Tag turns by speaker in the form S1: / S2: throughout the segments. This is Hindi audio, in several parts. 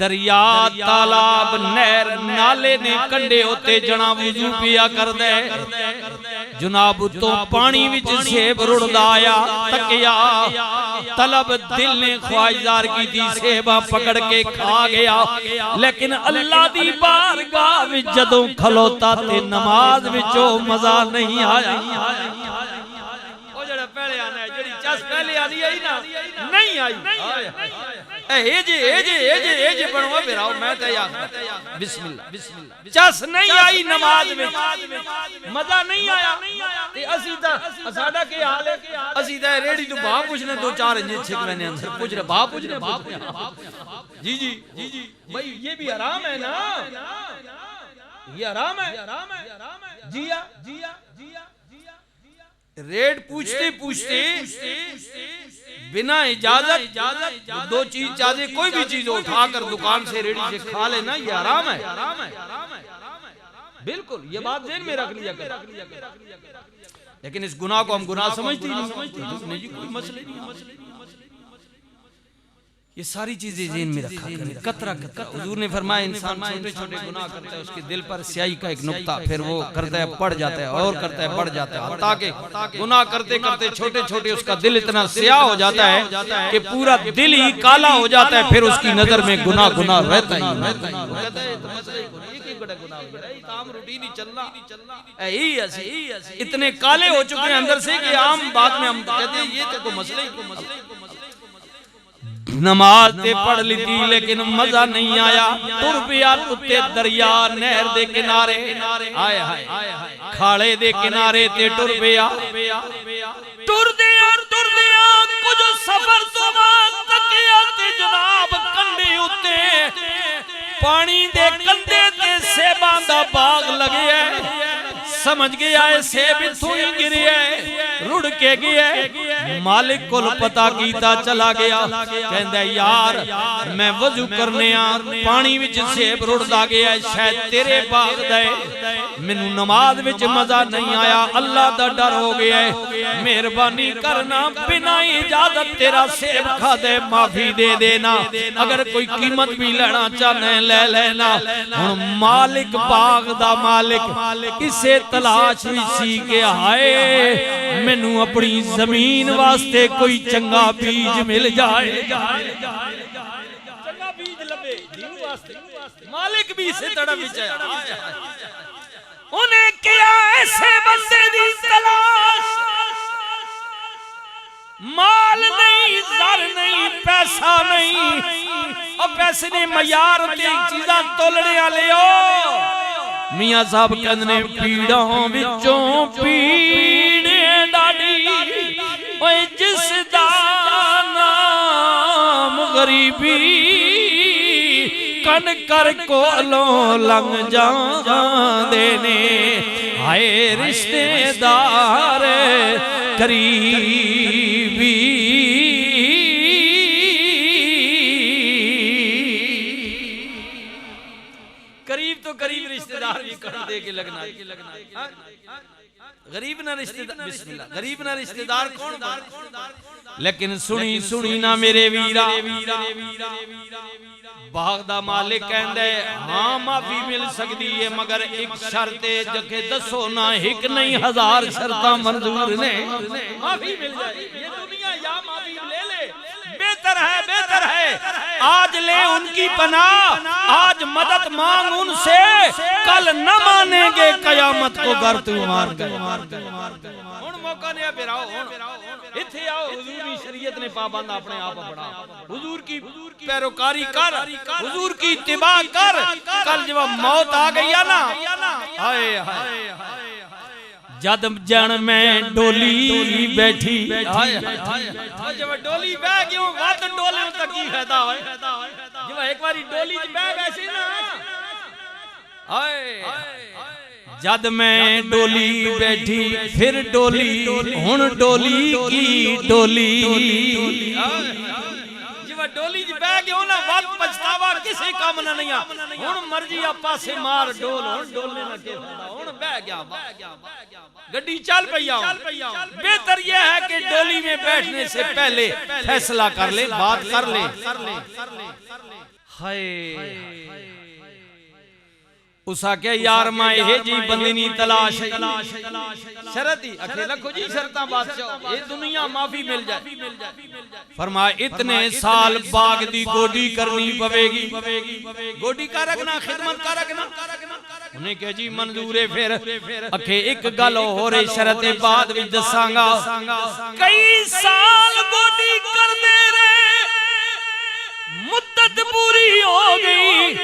S1: दरिया तालाब नहर नाले ने कंडे होते जना वजू पिया कर दे जनाब तो पानी विच सेब रुड़दा आया तकिया तलब दिल ने ख्वाहिशदार की थी सेबा पकड़ के खा गया लेकिन अल्लाह दी बारगाह विच जदों खलोता ते नमाज विचों मजा नहीं आया ओ जेड़ा पहले आना जेड़ी चस पहले आदी आई ना नहीं आई ए जे बनवा फिराओ मैं ते याद बिस्मिल्लाह चस नहीं आई नमाज में मजा नहीं आया ते असी ता साडा के हाल है असी ता रेडी तो भा पूछने दो चार इंजे छिक मैंने अंदर पूछ रहे भा पूछने जी भाई ये भी हराम है ना ये हराम है जिया रेट पूछते पूछते बिना इजाजत दो चीज चाहे कोई भी चीज उठाकर दुकान से रेडी से खा लेना ये हराम है बिल्कुल ये बात ज़हन में रख लिया लेकिन इस गुनाह को हम गुनाह समझते नहीं कोई मसले नहीं ये सारी चीजें ज़हन में रखा करें कतरा हुजूर ने फरमाया इंसान छोटे छोटे गुनाह करता है उसके दिल पर स्याही का एक नुक्ता फिर वो करता है पड़ जाता है और करता है बढ़ जाता है ताकि गुनाह करते करते छोटे छोटे उसका दिल इतना स्याह हो जाता है कि पूरा दिल ही काला हो जाता है फिर उसकी नजर में गुनाह रहता ही इतने काले हो चुके हैं अंदर से कि आम बात में हम कहते हैं ये तो मसले नमाज ते पढ़ ली थी लेकिन मजा नहीं आया तुर पिया उत्ते दरिया नहर दे किनारे आए हाय खाड़े दे किनारे ते टुर पिया टुर दिया कुछ सफर तो बाद तकिया ते जनाब कंडे उत्ते पानी दे कंडे ते सेबां दा बाग लगे है समझ गया है सेब इथों ही गिरे है रुड़ के गया मालिक को पता कीता चला गया कहंदा यार मैं वजू करने आ पानी विच सेब रुड़दा गया शायद तेरे बाग दे मैनू नमाज विच मजा नहीं आया अल्लाह दा डर हो गया है मेहरबानी करना बिना इजाजत तेरा सेब खा दे माफी दे देना अगर कोई कीमत भी लेना चाहे ले लेना हुण मालिक बाग दा मालिक इसे तलाश भी सी के हाय मैनू अपनी जमीन वास्ते कोई चंगा बीज मिल जाए चंगा बीज लबे दीन वास्ते मालिक भी इसे तड़प विच आया उन्हें किया ऐसे बंदे दी तलाश माल नहीं ज़र नहीं पैसा नहीं और पैसे ने मयार ते चीज़ां तोलने वाले हो मियां साहब कहंदे पीड़ां विचों पीड़ डाडी ओए जिस दा नाम गरीबी कन कर कोलों लंघ जांदे ने हाय रिश्तेदार करीबी करीब रिश्तेदार भी कर दे के लगना गरीब ना रिश्तेदार बिस्मिल्लाह गरीब ना रिश्तेदार कौन लेकिन सुनी ना मेरे वीरा बाग दा मालिक कहंदा है हां माफी मिल सकदी है मगर एक शर्त है जके दसो ना एक नहीं 1000 शर्तां मंजूर ने माफी मिल जाए ये दुनिया या माफी ले बेहतर है आज ले उनकी पनाह आज मदद मांग उनसे कल न मानेंगे कयामत को घर तू मार हुण मौका ने फिराओ इथे आओ हुजूर की शरीयत ने पाबंद अपने आप बड़ा हुजूर की पैरोकारी कर हुजूर की इत्तिबा कर कल जब मौत आ गई ना हाय हाय जद जन में डोली बैठी जब डोली बह गई वत डोले तक की फायदा होए जब एक बारी डोली च बह बैसी ना हाय जद मैं डोली बैठी फिर डोली हुन डोली की डोली डोली च बह गए ना वत पछतावा किसी काम ना नहीं हुन मर्जी आ पासे मार डोल हुन डोलने ना के हुन बह गया गड्डी चल पई बेहतर यह है कि डोली में बैठने से पहले फैसला कर ले बात कर ले उसा क्या यार माए है जी बंदनी तलाश है शरत ही अखे लखो जी शरता बादशाह ये दुनिया माफी मिल जाए। फरमाया इतने साल बाग दी गोडी करनी पवेगी, गोडी का रखना खिदमत का रखना। उन्हें कहा जी मंजूर है। फिर अखे एक गल और शरत बाद विच दसांगा। कई साल गोडी कर दे रे मुद्दत पूरी हो गई।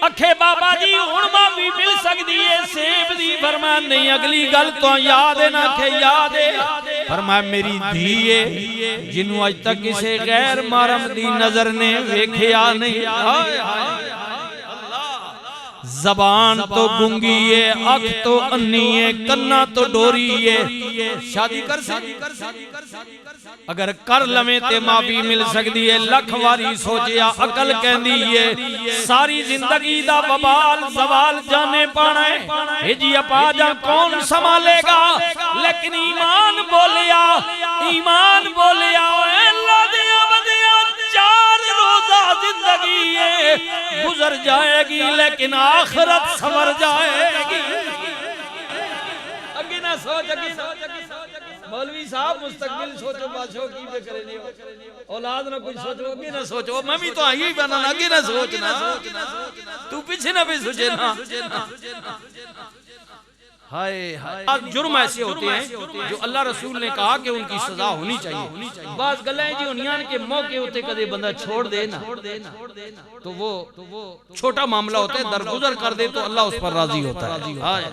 S1: अखे बाबा जी हुण माफी मिल सकती है सेब दी। फरमाया नहीं अगली गल तो याद है ना। अखे याद है। फरमाया मेरी धी है जिन्हों अज तक किसी गैर महरम दी नजर ने वेखिया नहीं। हाय हाय जबान तो गुंगी है, अख तो अन्नी है, कन्ना तो डोरी है। शादी कर अगर कर लवे ते माफी मिल सकती है। लख वारी सोचिया अकल कहती है सारी जिंदगी दा बबाल सवाल जाने पाना है जी अपा जा कौन संभालेगा। लेकिन ईमान बोलिया, ईमान बोलिया चार रोजा जिंदगी है गुजर जाएगी लेकिन आखिरत संवर जाएगी। अगे ना सोच, अगे मौलवी साहब मुस्तकबिल सोचो बादशाह की पे करे नहीं औलाद ना कुछ सोचो। अगे ना सोचो मैं भी तो आई बना अगे ना सोचना तू पीछे ना भी सोचे ना। हाय हाय जुर्म ऐसे होते हैं जो अल्लाह रसूल ने कहा कि उनकी सजा होनी चाहिए। बात गल्लां जी होनियां के मौके होते कदे बंदा छोड़ दे ना तो वो छोटा मामला होता है, दरगुजर कर दे तो अल्लाह उस पर राजी होता है। हाय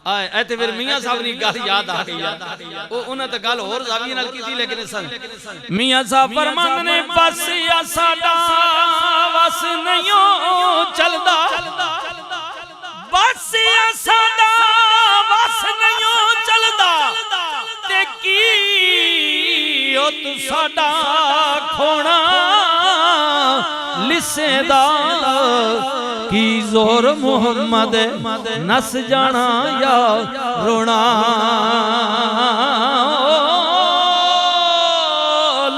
S1: हाय ऐते फिर मियां साहब नी गल याद आ गई। ओ उन्हां ते गल होर जावी नाल कीती लेकिन सन मियां साहब फरमांदे ने बस या साडा वस नहीं चलदा, बस या साडा वस नहीं चलदा ते की ओ तू साडा खोना लिसेदा की जोर मोहम्मद नस जाना या रोना।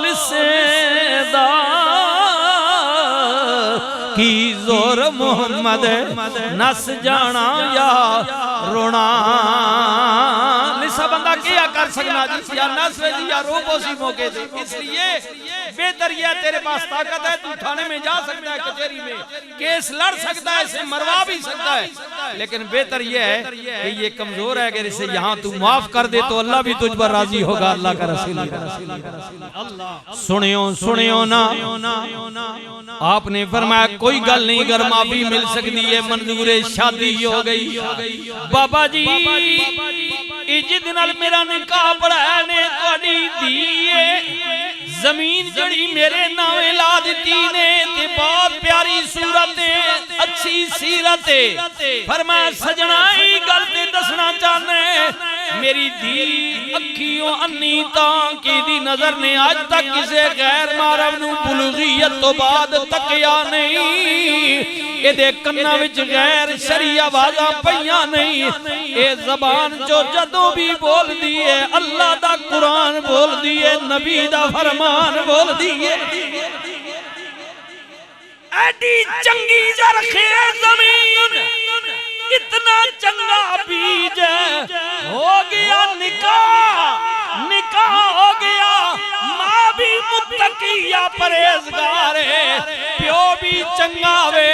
S1: लिसेदा की जोर मोहम्मद नस जाना या रोना। लिसा बंदा क्या कर सकना जी या नस जी या रो उसी मौके से। इसलिए बेहतर यह तेरे पास ताकत है तू थाने में जा सकता है, कचहरी में केस लड़ सकता है, इसे मरवा भी सकता है। लेकिन बेहतर यह है कि ये कमजोर है, अगर इसे यहाँ तू माफ कर दे तो अल्लाह भी तुझ पर राजी होगा। अल्लाह का रसूल सुनियो सुनियो ना आपने फरमाया कोई गल नहीं अगर माफी मिल सकती है मंजूर है। शादी हो गई बाबा जी जिद नाल मेरा निकाह पढ़ाया ने तुहाडी धी जमीन जड़ी मेरे नावे ला दी ने ते बहुत प्यारी सूरत है, अच्छी सीरत है। फरमाया सजना ई गल ते दसना चाहने मेरी धी अखियों अन्नी तां की दी नजर ने आज तक किसी गैर महरम नूं बुलूगियत तो बाद तकिया नहीं। एदे कन्ना विच गैर शरी आवाज़ां पईयां नहीं। ए ज़बान जो जदों भी बोलदी है अल्लाह दा कुरान बोलदी है, नबी दा फरमान बोलदी है। एडी चंगी जरखे जमीन इतना चंगा बीज हो गया, निकाह हो गया, माँ भी मुत्तकिया परहेजगार है, प्यो भी चंगा वे।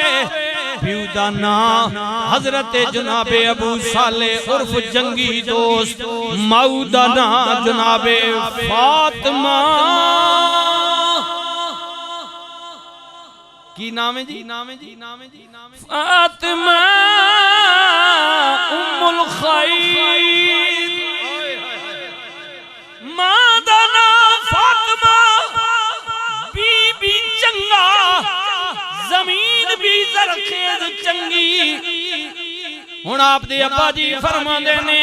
S1: प्यो दा नाम हजरत जनाबे अबू साले उर्फ जंगी दोस्त, माऊ दा नाम जनाबे फातिमा। की नाम है जी? फातिमा उम्मुल खैर, मां दा नाम फातिमा, बीबी चंगा, जमीन भी जरखेज चंगी। हुण आप दे अब्बा जी फरमांदे ने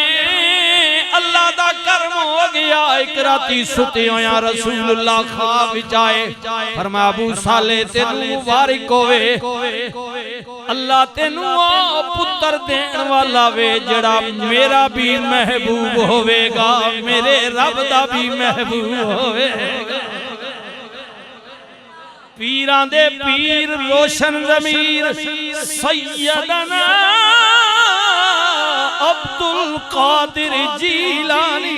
S1: अल्लाह दा करम हो गया। एक राती सुते होया रसूलुल्लाह ख्वाब विच आए, फरमाया अबू साले तेनू मुबारक होवे, अल्लाह तेनू ओ पुत्र देण वाला वे जड़ा मेरा भी महबूब होवेगा, मेरे रब दा भी महबूब होवेगा। पीरां दे पीर रोशन ज़मीर सैयदना अब्दुल कादिर जीलानी